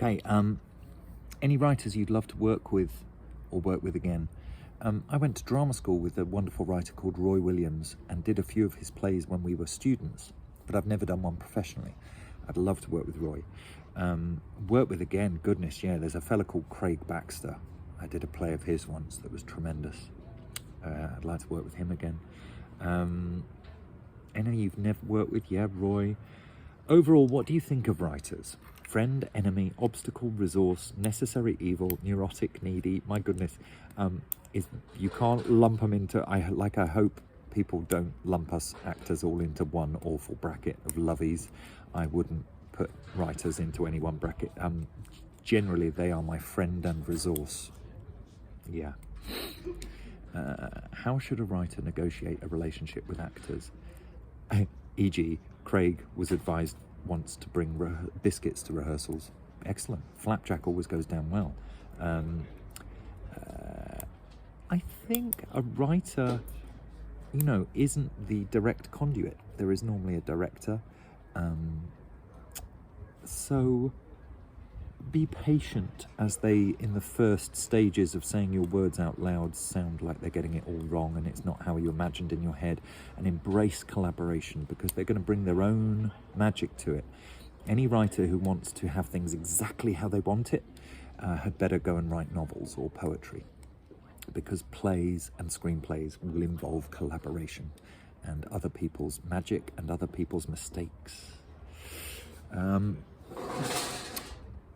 Okay, any writers you'd love to work with or work with again? I went to drama school with a wonderful writer called Roy Williams and did a few of his plays when we were students, but I've never done one professionally. I'd love to work with Roy. Work with again, goodness, yeah, there's a fella called Craig Baxter. I did a play of his once that was tremendous. I'd like to work with him again. Any you've never worked with? Yeah, Roy. Overall, what do you think of writers? Friend, enemy, obstacle, resource, necessary evil, neurotic, needy. My goodness, you can't lump them into. I hope people don't lump us actors all into one awful bracket of lovies. I wouldn't put writers into any one bracket. Generally, they are my friend and resource. Yeah. How should a writer negotiate a relationship with actors? E.g., Craig was advised once to bring biscuits to rehearsals. Excellent. Flapjack always goes down well. I think a writer, isn't the direct conduit. There is normally a director. So be patient as they, in the first stages of saying your words out loud, sound like they're getting it all wrong and it's not how you imagined in your head, and embrace collaboration because they're going to bring their own magic to it. Any writer who wants to have things exactly how they want it had better go and write novels or poetry, because plays and screenplays will involve collaboration and other people's magic and other people's mistakes.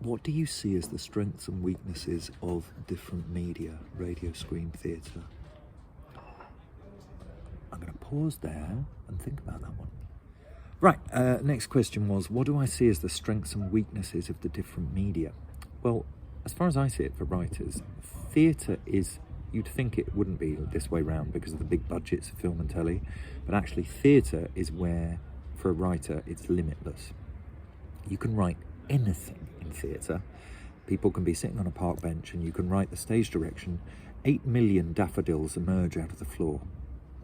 What do you see as the strengths and weaknesses of different media, radio, screen, theatre? I'm going to pause there and think about that one. Right, next question was, what do I see as the strengths and weaknesses of the different media? Well, as far as I see it for writers, theatre is, you'd think it wouldn't be this way round because of the big budgets of film and telly, but actually theatre is where, for a writer, it's limitless. You can write anything in theatre. People can be sitting on a park bench and you can write the stage direction. 8 million daffodils emerge out of the floor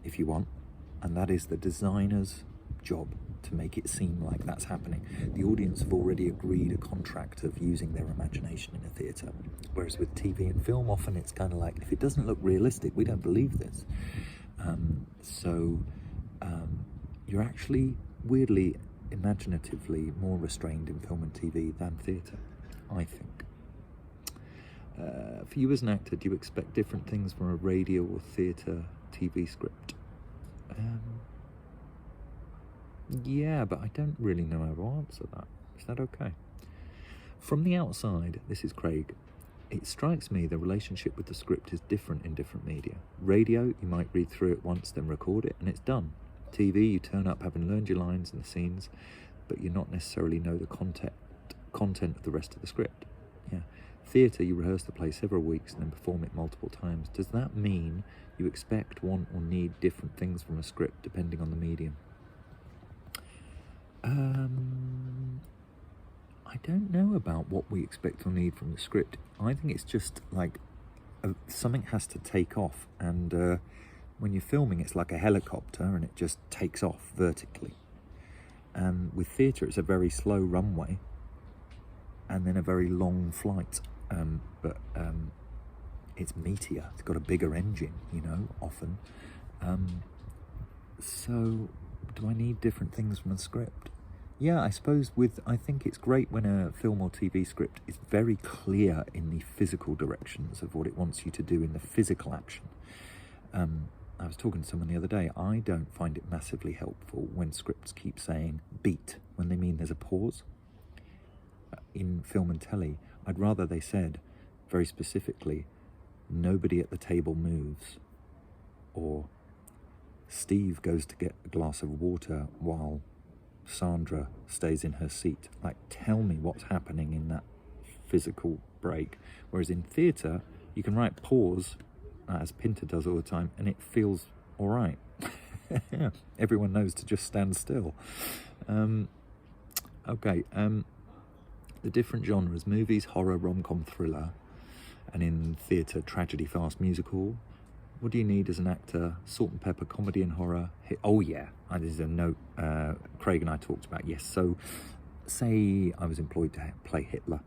if you want, and that is the designer's job to make it seem like that's happening. The audience have already agreed a contract of using their imagination in a theatre, whereas with TV and film often it's kind of like, if it doesn't look realistic, we don't believe this. You're actually weirdly imaginatively more restrained in film and TV than theatre, I think. For you as an actor, do you expect different things from a radio or theatre TV script? Yeah, but I don't really know how to answer that. Is that okay? From the outside, this is Craig, it strikes me the relationship with the script is different in different media. Radio, you might read through it once, then record it, and it's done. TV, you turn up having learned your lines and the scenes, but you not necessarily know the content of the rest of the script. Yeah. Theatre, you rehearse the play several weeks and then perform it multiple times. Does that mean you expect, want, or need different things from a script depending on the medium? I don't know about what we expect or need from the script. I think it's just like something has to take off, and when you're filming, it's like a helicopter and it just takes off vertically. And with theatre, it's a very slow runway and then a very long flight. But it's meatier. It's got a bigger engine, often. So do I need different things from a script? Yeah, I suppose I think it's great when a film or TV script is very clear in the physical directions of what it wants you to do in the physical action. I was talking to someone the other day. I don't find it massively helpful when scripts keep saying beat when they mean there's a pause. In film and telly, I'd rather they said very specifically, nobody at the table moves, or Steve goes to get a glass of water while Sandra stays in her seat. Like, tell me what's happening in that physical break. Whereas in theatre, you can write pause, as Pinter does all the time, and it feels all right. Yeah, everyone knows to just stand still. Okay, the different genres: movies, horror, rom-com, thriller, and in theatre, tragedy, fast, musical. What do you need as an actor? Salt and pepper, comedy and horror. Oh yeah, there's a note Craig and I talked about. Yes, so say I was employed to play Hitler.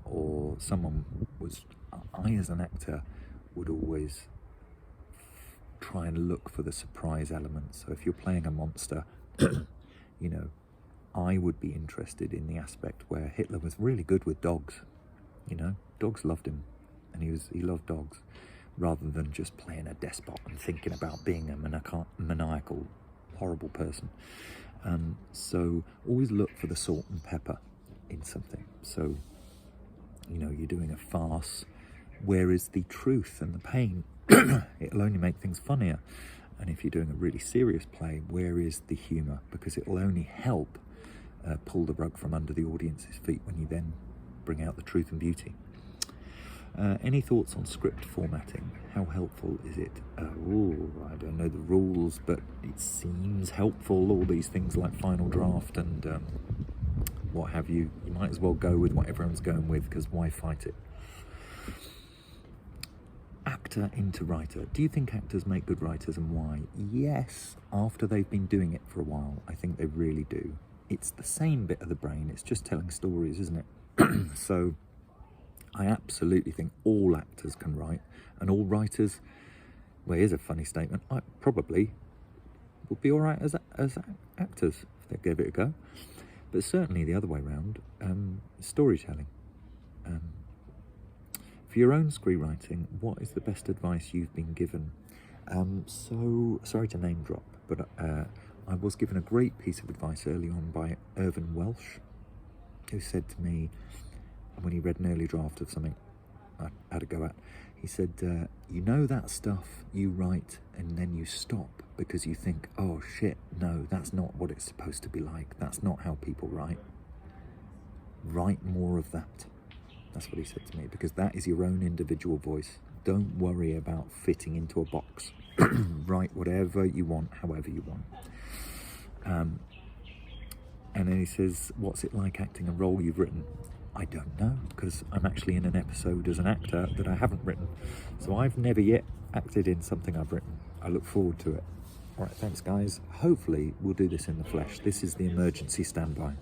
or someone was, I as an actor would always try and look for the surprise element. So if you're playing a monster, you know, I would be interested in the aspect where Hitler was really good with dogs. You know, dogs loved him, and he loved dogs, rather than just playing a despot and thinking about being a maniacal, horrible person. So always look for the salt and pepper in something. So, you know, you're doing a farce, where is the truth and the pain? It'll only make things funnier. And if you're doing a really serious play, where is the humour? Because it'll only help pull the rug from under the audience's feet when you then bring out the truth and beauty. Any thoughts on script formatting? How helpful is it? I don't know the rules, but it seems helpful. All these things like final draft and what have you. You might as well go with what everyone's going with, because why fight it? Actor into writer. Do you think actors make good writers, and why? Yes, after they've been doing it for a while, I think they really do. It's the same bit of the brain, it's just telling stories, isn't it? So I absolutely think all actors can write, and all writers, well, here's a funny statement, I probably would be all right as actors if they gave it a go. But certainly the other way around, storytelling. For your own screenwriting, what is the best advice you've been given? So, sorry to name drop, but I was given a great piece of advice early on by Irvin Welsh, who said to me, when he read an early draft of something I had a go at, he said, you know that stuff you write and then you stop because you think, oh shit, no, that's not what it's supposed to be like. That's not how people write. Write more of that. That's what he said to me, because that is your own individual voice. Don't worry about fitting into a box. Write whatever you want, however you want. And then he says, what's it like acting a role you've written? I don't know, because I'm actually in an episode as an actor that I haven't written. So I've never yet acted in something I've written. I look forward to it. All right, thanks guys. Hopefully we'll do this in the flesh. This is the emergency standby.